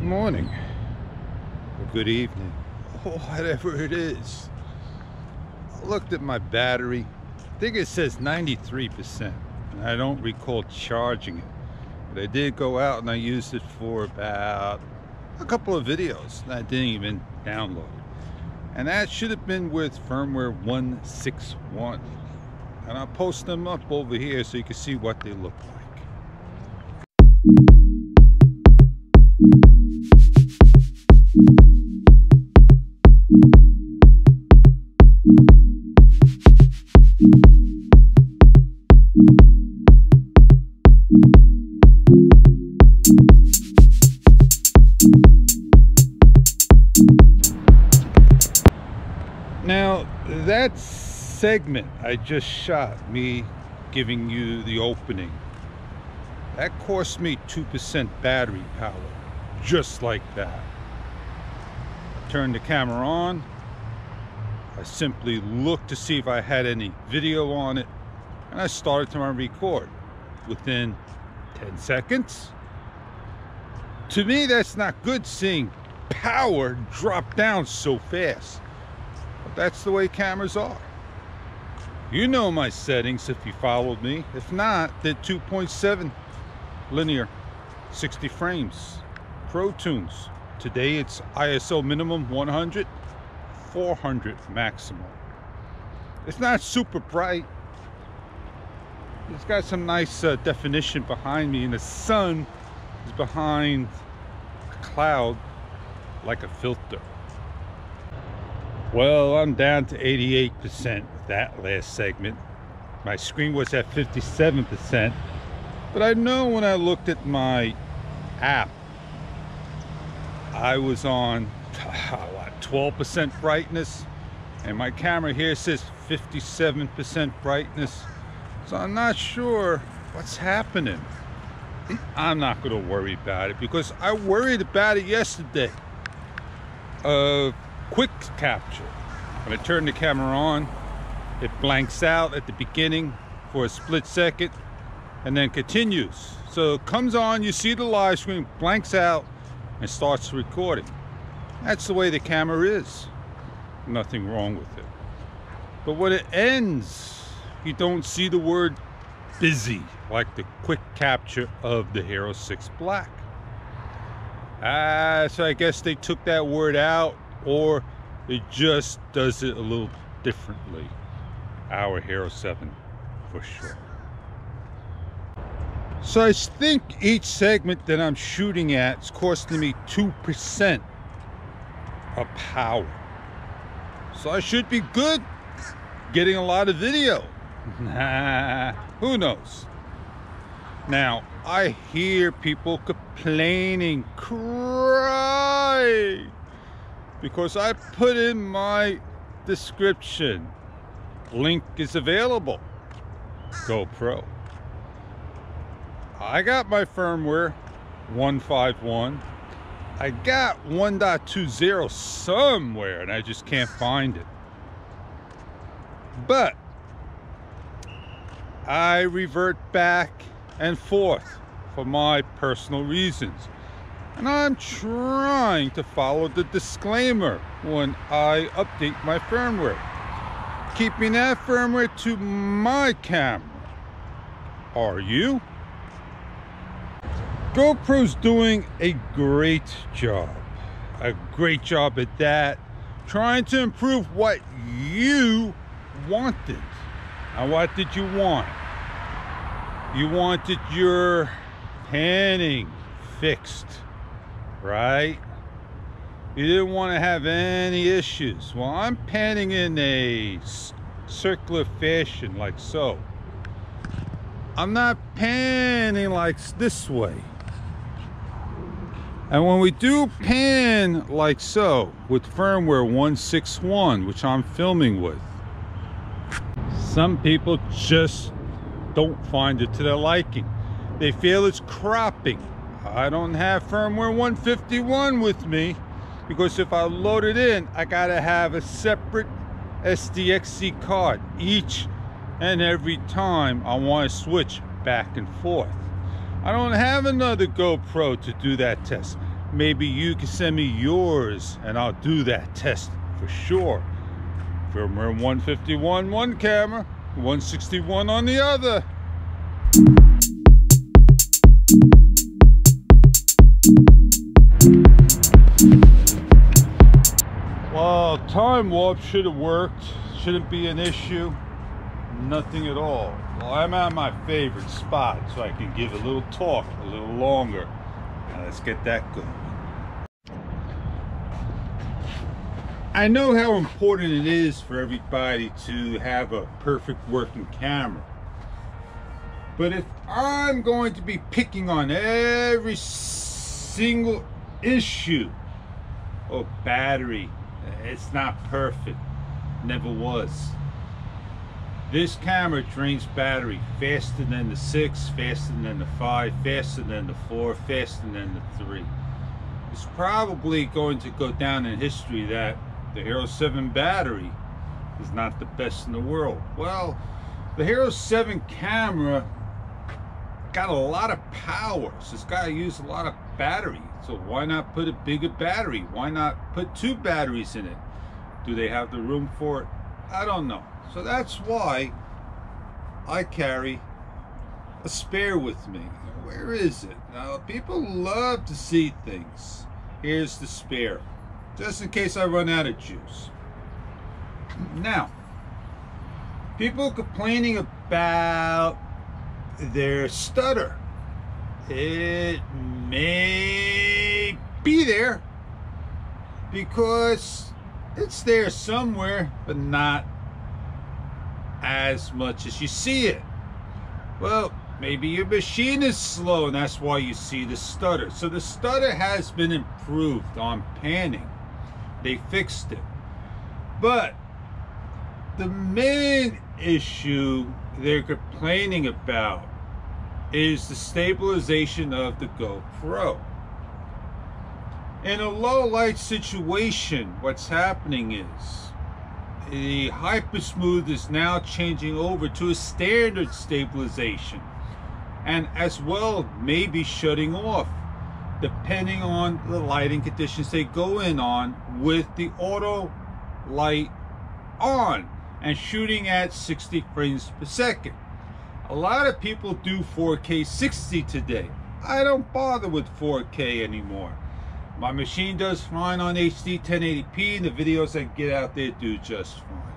Good morning, or good evening, or whatever it is. I looked at my battery. I think it says 93%. And I don't recall charging it. But I did go out and I used it for about a couple of videos. And I didn't even download it. And that should have been with firmware 161. And I'll post them up over here so you can see what they look like. Now, that segment I just shot, me giving you the opening, that cost me 2% battery power, just like that. I turned the camera on. I simply looked to see if I had any video on it, and I started to record. Within 10 seconds. To me, that's not good, seeing power drop down so fast. But that's the way cameras are. You know my settings if you followed me. If not, they're 2.7 linear, 60 frames, Pro Tunes. Today it's ISO minimum 100, 400 maximum. It's not super bright. It's got some nice definition behind me, and the sun is behind a cloud like a filter. Well, I'm down to 88% with that last segment. My screen was at 57%, but I know when I looked at my app, I was on 12% brightness, and my camera here says 57% brightness. So I'm not sure what's happening. I'm not going to worry about it because I worried about it yesterday. Quick capture. When I turn the camera on, it blanks out at the beginning for a split second and then continues. So it comes on, you see the live screen, blanks out, and starts recording. That's the way the camera is. Nothing wrong with it. But when it ends, you don't see the word busy like the quick capture of the Hero 6 Black. So I guess they took that word out, or it just does it a little differently. Our Hero 7 for sure. So I think each segment that I'm shooting at is costing me 2% of power. So I should be good, getting a lot of video. Nah, who knows? Now, I hear people complaining, cry, because I put in my description, link is available, GoPro. I got my firmware 151. I got 1.20 somewhere and I just can't find it. But I revert back and forth for my personal reasons. And I'm trying to follow the disclaimer when I update my firmware, keeping that firmware to my camera. Are you? GoPro's doing a great job at that, trying to improve what you wanted. And what did you want? You wanted your panning fixed, right? You didn't want to have any issues. Well, I'm panning in a circular fashion like so. I'm not panning like this way. And when we do pan like so with firmware 161, which I'm filming with, some people just don't find it to their liking. They feel it's cropping. I don't have firmware 151 with me because if I load it in, I gotta have a separate SDXC card each and every time I want to switch back and forth. I don't have another GoPro to do that test. maybe you can send me yours and I'll do that test for sure. Firmware 151 one camera, 161 on the other. Well, time warp should have worked. Shouldn't be an issue. Nothing at all. Well, I'm at my favorite spot, so I can give a little talk a little longer. Now let's get that going. I know how important it is for everybody to have a perfect working camera. But if I'm going to be picking on every single issue, oh, battery, it's not perfect, never was. This camera drains battery faster than the 6, faster than the 5, faster than the 4, faster than the 3. It's probably going to go down in history that the Hero 7 battery is not the best in the world. Well, the Hero 7 camera got a lot of power, so it's got to use a lot of battery. So why not put a bigger battery? Why not put 2 batteries in it? Do they have the room for it? I don't know. So that's why I carry a spare with me. Where is it? Now, people love to see things. Here's the spare, just in case I run out of juice. Now, people complaining about their stutter. It may be there because it's there somewhere, but not as much as you see it. Well, maybe your machine is slow and that's why you see the stutter. So the stutter has been improved on panning. They fixed it. But the main issue they're complaining about is the stabilization of the GoPro. In a low light situation, what's happening is the Hypersmooth is now changing over to a standard stabilization, and as well maybe shutting off depending on the lighting conditions they go in on, with the auto light on and shooting at 60 frames per second. A lot of people do 4K 60 today. I don't bother with 4K anymore. My machine does fine on HD 1080p, and the videos I get out there do just fine.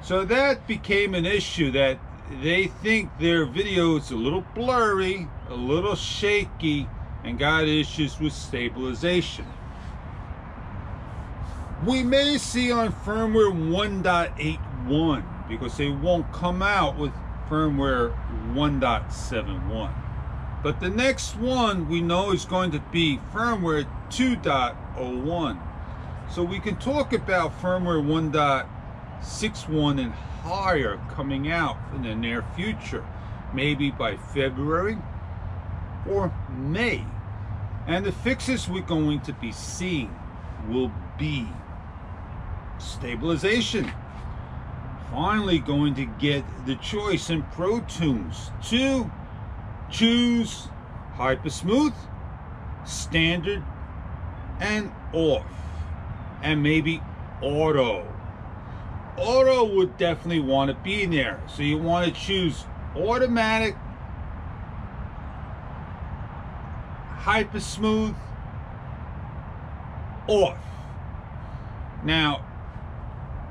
So that became an issue, that they think their video is a little blurry, a little shaky, and got issues with stabilization. We may see on firmware 1.81 because they won't come out with firmware 1.71. But the next one we know is going to be firmware 2.01. So we can talk about firmware 1.61 and higher coming out in the near future, maybe by February or May. And the fixes we're going to be seeing will be stabilization. Finally going to get the choice in Pro Tunes to choose Hypersmooth, standard, and off, and maybe auto. Auto would definitely want to be in there, so you want to choose automatic, Hypersmooth, off. Now,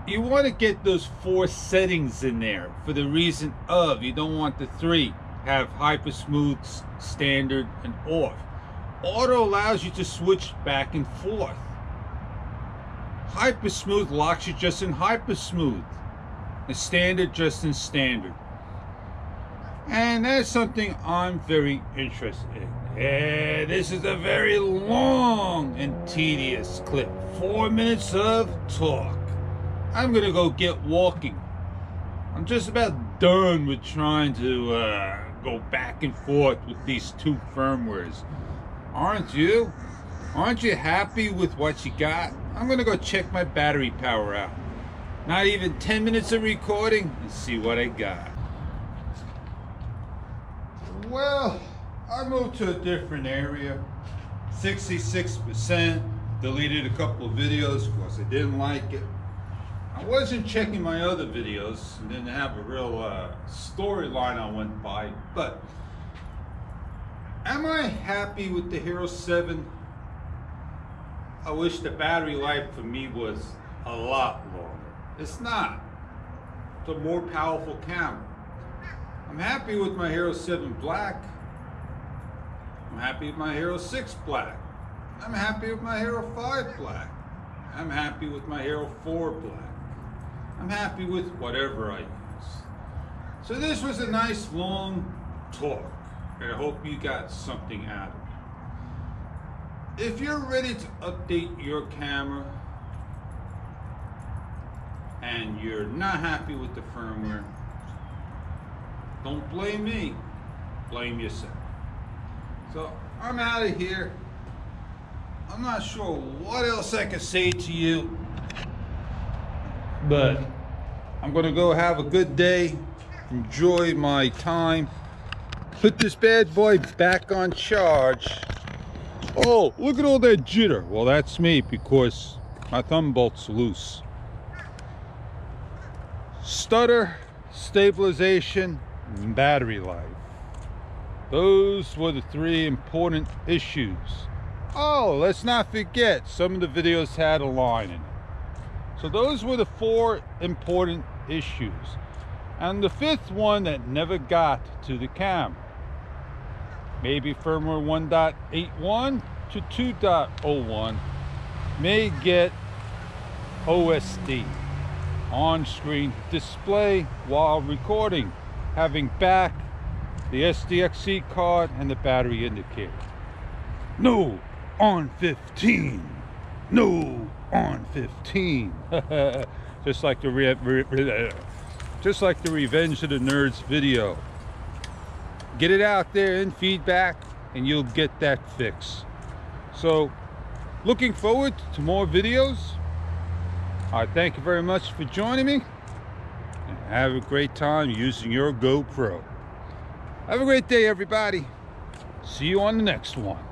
you want to get those 4 settings in there for the reason of you don't want the 3. Have Hypersmooth, standard, and off. Auto allows you to switch back and forth. Hypersmooth locks you just in Hypersmooth. The standard just in standard. And that's something I'm very interested in. This is a very long and tedious clip. 4 minutes of talk. I'm gonna go get walking. I'm just about done with trying to go back and forth with these 2 firmwares. Aren't you? Aren't you happy with what you got? I'm gonna go check my battery power out. Not even 10 minutes of recording, and see what I got. Well, I moved to a different area. 66%. Deleted a couple of videos because I didn't like it. I wasn't checking my other videos and didn't have a real storyline I went by, but am I happy with the Hero 7? I wish the battery life for me was a lot longer. It's not. It's a more powerful camera. I'm happy with my Hero 7 Black. I'm happy with my Hero 6 Black. I'm happy with my Hero 5 Black. I'm happy with my Hero 4 Black. I'm happy with whatever I use. So this was a nice long talk, and I hope you got something out of it. If you're ready to update your camera and you're not happy with the firmware, don't blame me, blame yourself. So I'm out of here. I'm not sure what else I can say to you, but I'm gonna go have a good day, enjoy my time, put this bad boy back on charge. Oh, look at all that jitter. Well, that's me because my thumb bolt's loose. Stutter, stabilization, and battery life. Those were the 3 important issues. Oh, let's not forget, some of the videos had a line in it. So those were the 4 important issues. And the 5th one that never got to the camera. Maybe firmware 1.81 to 2.01 may get OSD, on-screen display while recording, having back the SDXC card and the battery indicator. No on 15. No on 15. just like the Revenge of the Nerds video. Get it out there in feedback and you'll get that fix. So looking forward to more videos. I thank you very much for joining me, and have a great time using your GoPro. Have a great day, everybody. See you on the next one.